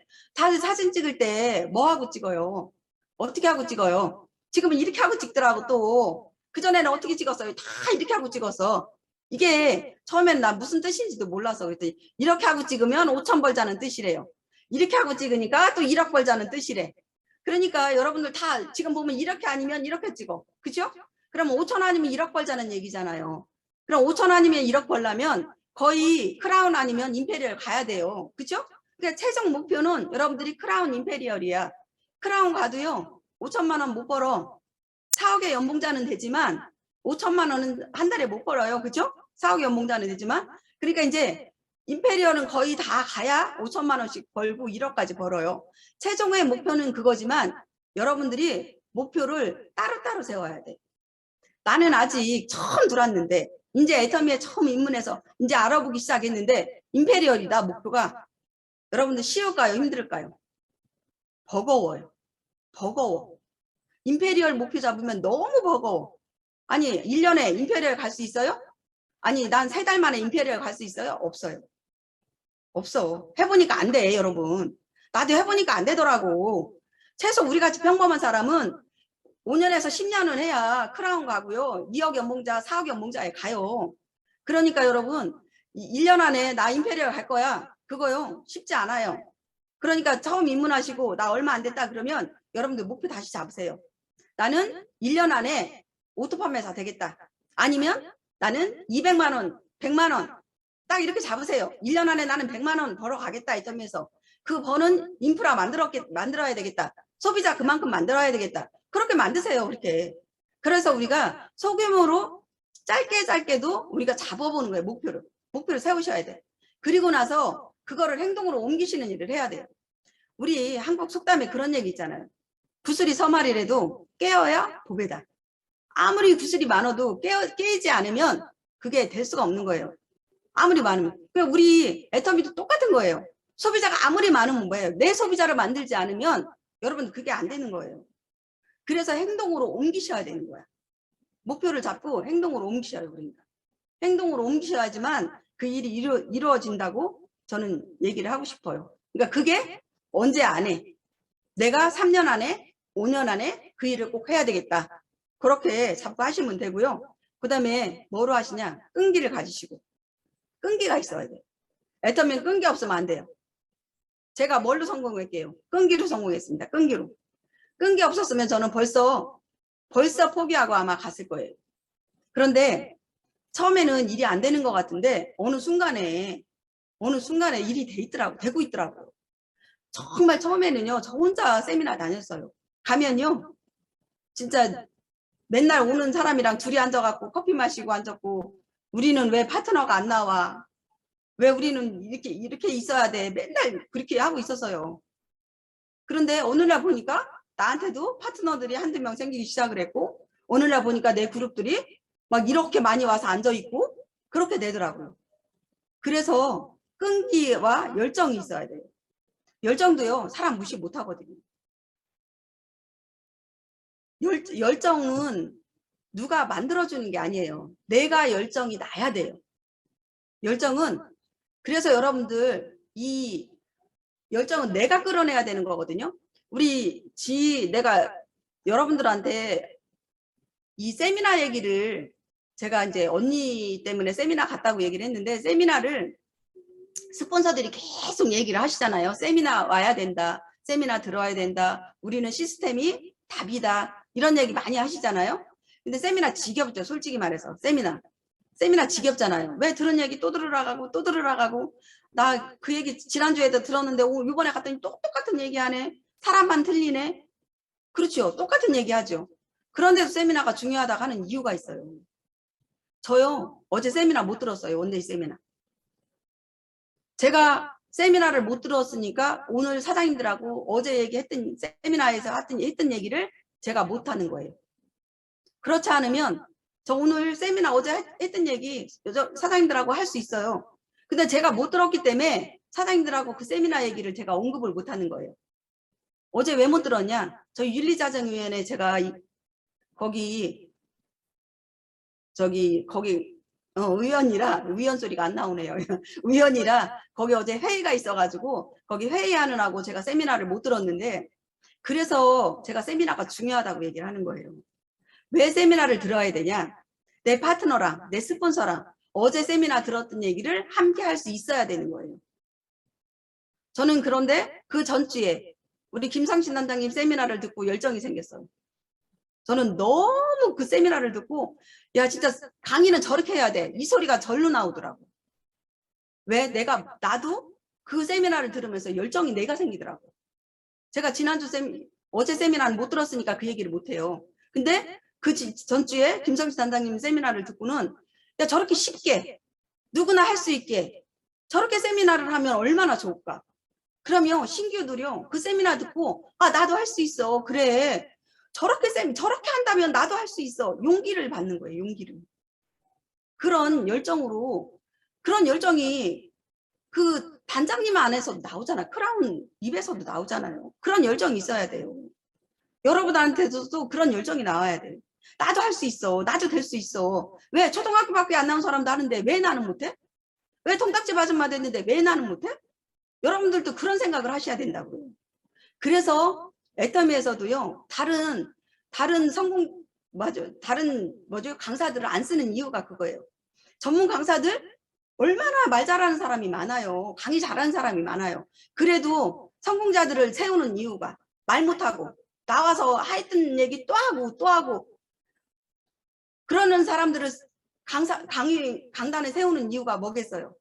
Speaker 1: 사진 찍을 때 뭐 하고 찍어요? 어떻게 하고 찍어요? 지금은 이렇게 하고 찍더라고 또. 그전에는 어떻게 찍었어요? 다 이렇게 하고 찍었어. 이게 처음에는 나 무슨 뜻인지도 몰라서 그랬더니 이렇게 하고 찍으면 5천 벌자는 뜻이래요. 이렇게 하고 찍으니까 또 1억 벌자는 뜻이래. 그러니까 여러분들 다 지금 보면 이렇게 아니면 이렇게 찍어. 그죠? 그러면 5천 아니면 1억 벌자는 얘기잖아요. 그럼 5천 아니면 1억 벌려면 거의 크라운 아니면 임페리얼 가야 돼요. 그죠? 그러니까 최종 목표는 여러분들이 크라운 임페리얼이야. 크라운 가도요. 5천만 원 못 벌어. 4억의 연봉자는 되지만 5천만 원은 한 달에 못 벌어요. 그죠? 4억의 연봉자는 되지만. 그러니까 이제 임페리얼은 거의 다 가야 5천만 원씩 벌고 1억까지 벌어요. 최종의 목표는 그거지만 여러분들이 목표를 따로따로 세워야 돼. 나는 아직 처음 들어왔는데 이제 애터미에 처음 입문해서 이제 알아보기 시작했는데 임페리얼이다 목표가. 여러분들 쉬울까요? 힘들까요? 버거워요. 버거워. 임페리얼 목표 잡으면 너무 버거워. 아니 1년에 임페리얼 갈 수 있어요? 아니 난 3달 만에 임페리얼 갈 수 있어요? 없어요. 없어. 해보니까 안 돼 여러분. 나도 해보니까 안 되더라고. 최소 우리같이 평범한 사람은 5년에서 10년은 해야 크라운 가고요. 2억 연봉자, 4억 연봉자에 가요. 그러니까 여러분 1년 안에 나 임페리얼 갈 거야. 그거요. 쉽지 않아요. 그러니까 처음 입문하시고 나 얼마 안 됐다 그러면 여러분들 목표 다시 잡으세요. 나는 1년 안에 오토 판매사 되겠다. 아니면 나는 200만 원, 100만 원 딱 이렇게 잡으세요. 1년 안에 나는 100만 원 벌어 가겠다 이 점에서 그 버는 인프라 만들어야 되겠다. 소비자 그만큼 만들어야 되겠다. 그렇게 만드세요. 그렇게. 그래서 우리가 소규모로 짧게도 우리가 잡아보는 거예요. 목표를 세우셔야 돼. 그리고 나서 그거를 행동으로 옮기시는 일을 해야 돼요. 우리 한국 속담에 그런 얘기 있잖아요. 구슬이 서말이라도 깨어야 보배다. 아무리 구슬이 많아도 깨이지 않으면 그게 될 수가 없는 거예요. 아무리 많으면. 우리 애터미도 똑같은 거예요. 소비자가 아무리 많으면 뭐예요? 내 소비자를 만들지 않으면 여러분 그게 안 되는 거예요. 그래서 행동으로 옮기셔야 되는 거야. 목표를 잡고 행동으로 옮기셔요. 그러니까. 행동으로 옮기셔야지만 그 일이 이루어진다고 저는 얘기를 하고 싶어요. 그러니까 그게 언제 안 해? 내가 3년 안에 5년 안에 그 일을 꼭 해야 되겠다. 그렇게 잡고 하시면 되고요. 그 다음에 뭐로 하시냐? 끈기를 가지시고. 끈기가 있어야 돼요. 애터미는 끈기 없으면 안 돼요. 제가 뭘로 성공할게요? 끈기로 성공했습니다. 끈기로. 끈기 없었으면 저는 벌써 포기하고 아마 갔을 거예요. 그런데 처음에는 일이 안 되는 것 같은데 어느 순간에 일이 되고 있더라고요. 정말 처음에는요. 저 혼자 세미나 다녔어요. 가면요. 진짜 맨날 오는 사람이랑 둘이 앉아갖고 커피 마시고 앉았고 우리는 왜 파트너가 안 나와? 왜 우리는 이렇게 있어야 돼? 맨날 그렇게 하고 있었어요. 그런데 어느 날 보니까 나한테도 파트너들이 한두 명 생기기 시작을 했고 어느 날 보니까 내 그룹들이 막 이렇게 많이 와서 앉아있고 그렇게 되더라고요. 그래서 끈기와 열정이 있어야 돼요. 열정도요. 사람 무시 못하거든요. 열정은 누가 만들어주는 게 아니에요. 내가 열정이 나야 돼요. 열정은 그래서 여러분들 이 열정은 내가 끌어내야 되는 거거든요. 내가 여러분들한테 이 세미나 얘기를 제가 이제 언니 때문에 세미나 갔다고 얘기를 했는데 세미나를 스폰서들이 계속 얘기를 하시잖아요. 세미나 와야 된다. 세미나 들어와야 된다. 우리는 시스템이 답이다. 이런 얘기 많이 하시잖아요. 근데 세미나 지겹죠. 솔직히 말해서. 세미나 세미나 지겹잖아요. 왜 들은 얘기 또 들으러 가고 나 그 얘기 지난주에도 들었는데 이번에 갔더니 똑같은 얘기하네. 사람만 틀리네. 그렇죠. 똑같은 얘기하죠. 그런데도 세미나가 중요하다고 하는 이유가 있어요. 저요. 어제 세미나 못 들었어요. 원데이 세미나. 제가 세미나를 못 들었으니까 오늘 사장님들하고 어제 얘기했던 세미나에서 했던 얘기를 제가 못 하는 거예요. 그렇지 않으면 저 오늘 세미나 어제 했던 얘기 사장님들하고 할 수 있어요. 근데 제가 못 들었기 때문에 사장님들하고 그 세미나 얘기를 제가 언급을 못 하는 거예요. 어제 왜 못 들었냐? 저희 윤리자정위원회 제가 거기 의원이라 의원 소리가 안 나오네요. 의원이라 거기 어제 회의가 있어가지고 거기 회의하느라고 제가 세미나를 못 들었는데 그래서 제가 세미나가 중요하다고 얘기를 하는 거예요. 왜 세미나를 들어야 되냐? 내 파트너랑 내 스폰서랑 어제 세미나 들었던 얘기를 함께 할 수 있어야 되는 거예요. 저는 그런데 그 전주에 우리 김상신 단장님 세미나를 듣고 열정이 생겼어요. 저는 너무 그 세미나를 듣고 야 진짜 강의는 저렇게 해야 돼. 이 소리가 절로 나오더라고. 왜? 나도 그 세미나를 들으면서 열정이 내가 생기더라고. 제가 어제 세미나는 못 들었으니까 그 얘기를 못 해요. 근데 그 전주에 김성식 단장님 세미나를 듣고는 야 저렇게 쉽게 누구나 할 수 있게 저렇게 세미나를 하면 얼마나 좋을까. 그러면 신규들이요 그 세미나 듣고 아 나도 할 수 있어. 그래 저렇게 한다면 나도 할 수 있어. 용기를 받는 거예요. 용기를. 그런 열정이 그 단장님 안에서도 나오잖아요. 크라운 입에서도 나오잖아요. 그런 열정이 있어야 돼요. 여러분한테도 그런 열정이 나와야 돼요. 나도 할 수 있어. 나도 될 수 있어. 왜 초등학교밖에 안 나온 사람도 하는데 왜 나는 못해? 왜 통닭집 아줌마 됐는데 왜 나는 못해? 여러분들도 그런 생각을 하셔야 된다고요. 그래서 애터미에서도요. 다른 강사들을 안 쓰는 이유가 그거예요. 전문 강사들 얼마나 말 잘하는 사람이 많아요. 강의 잘하는 사람이 많아요. 그래도 성공자들을 세우는 이유가 말 못하고 나와서 하였던 얘기 또 하고 그러는 사람들을 강단에 세우는 이유가 뭐겠어요?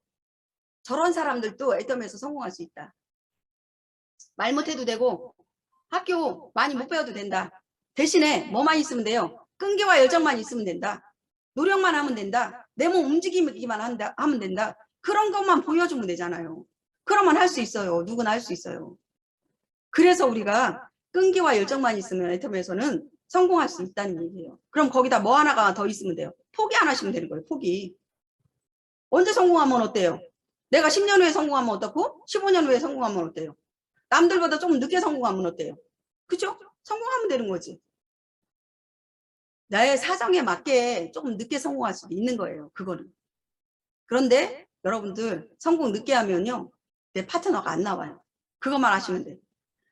Speaker 1: 저런 사람들도 애터미에서 성공할 수 있다. 말 못해도 되고 학교 많이 못 배워도 된다. 대신에 뭐만 있으면 돼요? 끈기와 열정만 있으면 된다. 노력만 하면 된다. 내 몸 움직이기만 하면 된다. 그런 것만 보여주면 되잖아요. 그러면 할 수 있어요. 누구나 할 수 있어요. 그래서 우리가 끈기와 열정만 있으면 애터미에서는 성공할 수 있다는 얘기예요. 그럼 거기다 뭐 하나가 더 있으면 돼요. 포기 안 하시면 되는 거예요. 포기. 언제 성공하면 어때요? 내가 10년 후에 성공하면 어떻고 15년 후에 성공하면 어때요? 남들보다 조금 늦게 성공하면 어때요? 그죠? 성공하면 되는 거지. 나의 사정에 맞게 조금 늦게 성공할 수도 있는 거예요. 그거는. 그런데 여러분들 성공 늦게 하면요. 내 파트너가 안 나와요. 그것만 아시면 돼요.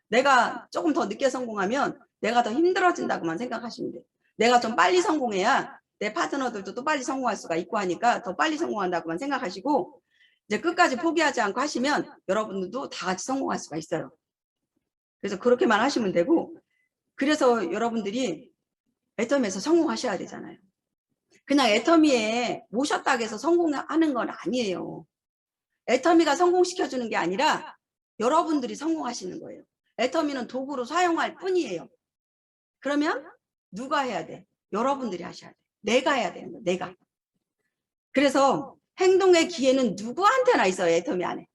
Speaker 1: 내가 조금 더 늦게 성공하면 내가 더 힘들어진다고만 생각하시면 돼요. 내가 좀 빨리 성공해야 내 파트너들도 또 빨리 성공할 수가 있고 하니까 더 빨리 성공한다고만 생각하시고 이제 끝까지 포기하지 않고 하시면 여러분들도 다 같이 성공할 수가 있어요. 그래서 그렇게만 하시면 되고 그래서 여러분들이 애터미에서 성공하셔야 되잖아요. 그냥 애터미에 모셨다고 해서 성공하는 건 아니에요. 애터미가 성공시켜주는 게 아니라 여러분들이 성공하시는 거예요. 애터미는 도구로 사용할 뿐이에요. 그러면 누가 해야 돼? 여러분들이 하셔야 돼. 내가 해야 되는 거예요. 내가. 그래서 행동의 기회는 누구한테나 있어요. 애터미 안에.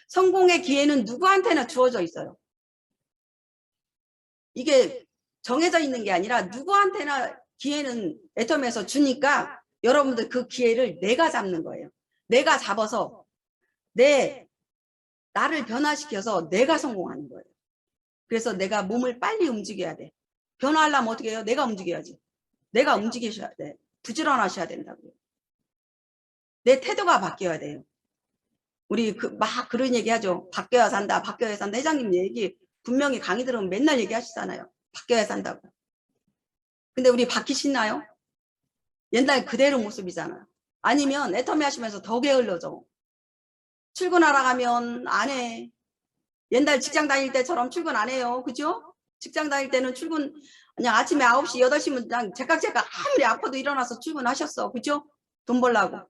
Speaker 1: 성공의 기회는 누구한테나 주어져 있어요. 이게 정해져 있는 게 아니라 누구한테나 기회는 애터미에서 주니까 여러분들 그 기회를 내가 잡는 거예요. 내가 잡아서 나를 변화시켜서 내가 성공하는 거예요. 그래서 내가 몸을 빨리 움직여야 돼. 변화하려면 어떻게 해요? 내가 움직여야지. 내가 움직이셔야 돼. 부지런하셔야 된다고요. 내 태도가 바뀌어야 돼요. 우리 막 그런 얘기 하죠. 바뀌어야 산다. 바뀌어야 산다. 회장님 얘기 분명히 강의 들으면 맨날 얘기하시잖아요. 바뀌어야 산다고. 근데 우리 바뀌시나요? 옛날 그대로 모습이잖아요. 아니면 애터미 하시면서 더 게을러져. 출근하러 가면 안 해. 옛날 직장 다닐 때처럼 출근 안 해요. 그죠? 직장 다닐 때는 출근 그냥 아침에 9시, 8시면 그냥 제깍제깍 아무리 아파도 일어나서 출근하셨어. 그죠? 돈 벌라고.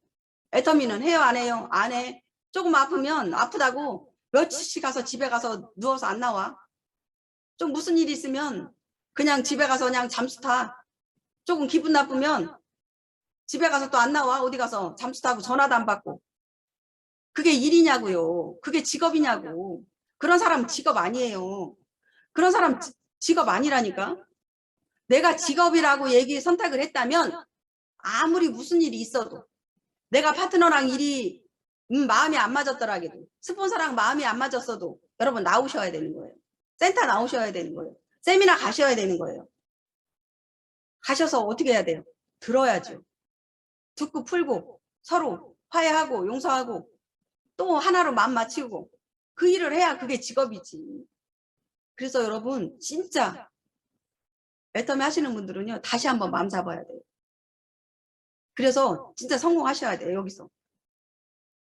Speaker 1: 애터미는 해요, 안 해요? 안 해. 조금 아프면 아프다고 며칠씩 가서 집에 가서 누워서 안 나와. 좀 무슨 일이 있으면 그냥 집에 가서 그냥 잠수 타. 조금 기분 나쁘면 집에 가서 또 안 나와. 어디 가서 잠수 타고 전화도 안 받고. 그게 일이냐고요. 그게 직업이냐고. 그런 사람 직업 아니에요. 그런 사람 직업 아니라니까. 내가 직업이라고 선택을 했다면 아무리 무슨 일이 있어도 내가 파트너랑 일이 마음이 안 맞았더라도 스폰서랑 마음이 안 맞았어도 여러분 나오셔야 되는 거예요. 센터 나오셔야 되는 거예요. 세미나 가셔야 되는 거예요. 가셔서 어떻게 해야 돼요? 들어야죠. 듣고 풀고 서로 화해하고 용서하고 또 하나로 마음 맞추고 그 일을 해야 그게 직업이지. 그래서 여러분 진짜 애터미 하시는 분들은요 다시 한번 마음 잡아야 돼요. 그래서 진짜 성공하셔야 돼요. 여기서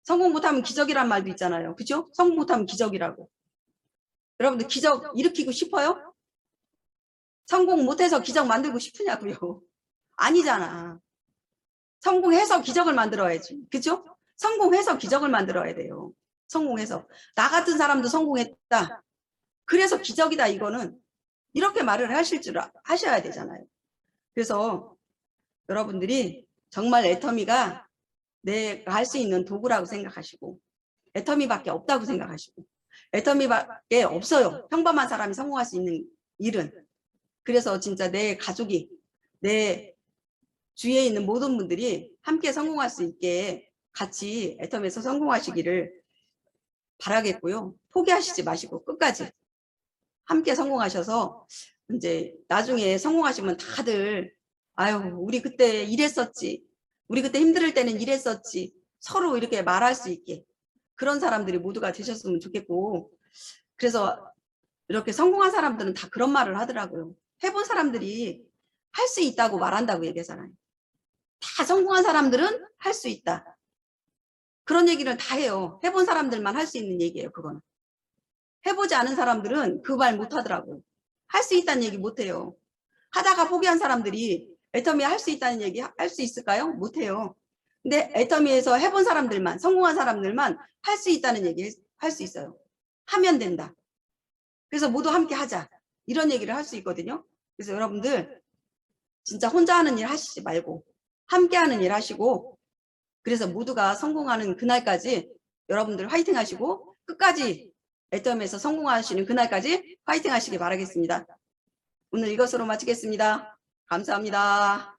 Speaker 1: 성공 못하면 기적이란 말도 있잖아요. 그죠? 성공 못하면 기적이라고. 여러분들 기적 일으키고 싶어요? 성공 못해서 기적 만들고 싶으냐고요. 아니잖아. 성공해서 기적을 만들어야지. 그죠? 성공해서 기적을 만들어야 돼요. 성공해서. 나 같은 사람도 성공했다. 그래서 기적이다 이거는 이렇게 말을 하셔야 되잖아요. 그래서 여러분들이 정말 애터미가 내가 할 수 있는 도구라고 생각하시고 애터미밖에 없다고 생각하시고 애터미밖에 없어요. 평범한 사람이 성공할 수 있는 일은. 그래서 진짜 내 가족이 내 주위에 있는 모든 분들이 함께 성공할 수 있게 같이 애터미에서 성공하시기를 바라겠고요. 포기하시지 마시고 끝까지 함께 성공하셔서 이제 나중에 성공하시면 다들 아유 우리 그때 이랬었지. 우리 그때 힘들 때는 이랬었지. 서로 이렇게 말할 수 있게 그런 사람들이 모두가 되셨으면 좋겠고 그래서 이렇게 성공한 사람들은 다 그런 말을 하더라고요. 해본 사람들이 할 수 있다고 말한다고 얘기하잖아요. 다 성공한 사람들은 할 수 있다. 그런 얘기를 다 해요. 해본 사람들만 할 수 있는 얘기예요. 그거는. 해보지 않은 사람들은 그 말 못하더라고요. 할 수 있다는 얘기 못해요. 하다가 포기한 사람들이 애터미 할 수 있다는 얘기 할 수 있을까요? 못해요. 근데 애터미에서 해본 사람들만 성공한 사람들만 할 수 있다는 얘기 할 수 있어요. 하면 된다. 그래서 모두 함께 하자. 이런 얘기를 할 수 있거든요. 그래서 여러분들 진짜 혼자 하는 일 하시지 말고 함께 하는 일 하시고 그래서 모두가 성공하는 그날까지 여러분들 화이팅 하시고 끝까지 애터미에서 성공하시는 그날까지 화이팅 하시기 바라겠습니다. 오늘 이것으로 마치겠습니다. 감사합니다.